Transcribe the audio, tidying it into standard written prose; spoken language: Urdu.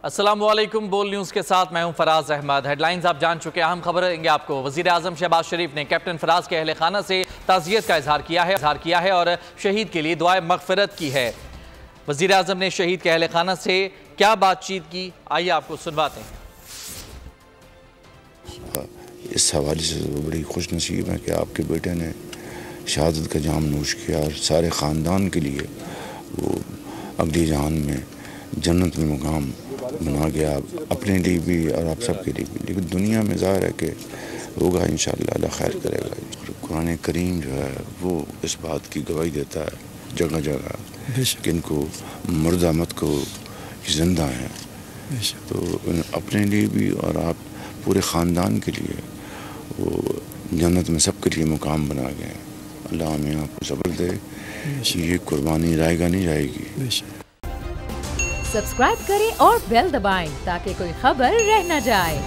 السلام علیکم، بول نیوز کے ساتھ میں ہوں فراز احمد۔ ہیڈ لائنز آپ جان چکے ہیں، اہم خبر دیں گے آپ کو۔ وزیر اعظم شہباز شریف نے کیپٹن فراز کے اہل خانہ سے تعزیت کا اظہار کیا ہے اور شہید کے لیے دعائے مغفرت کی ہے۔ وزیر اعظم نے شہید کے اہل خانہ سے کیا بات چیت کی، آئیے آپ کو سنواتے ہیں۔ اس حوالے سے بڑی خوش نصیب ہے کہ آپ کے بیٹے نے شہادت کا جام نوش کیا اور سارے خاندان کے لیے وہ اگلی جہان میں جنت میں مقام بنا گیا، اپنے لیے بھی اور آپ سب کے لیے بھی۔ لیکن دنیا میں ظاہر ہے کہ ہوگا، انشاءاللہ اللہ خیر کرے گا۔ قرآن کریم جو ہے وہ اس بات کی گواہی دیتا ہے جگہ جگہ کہ ان کو مردہ مت کو زندہ ہیں، تو اپنے لیے بھی اور آپ پورے خاندان کے لیے وہ جنت میں سب کے لیے مقام بنا گئے۔ اللہ ہمیں آپ کو صبر دے، یہ قربانی رائے گا نہیں جائے گی۔ سبسکرائب کریں اور بیل دبائیں تاکہ کوئی خبر رہ نہ جائے۔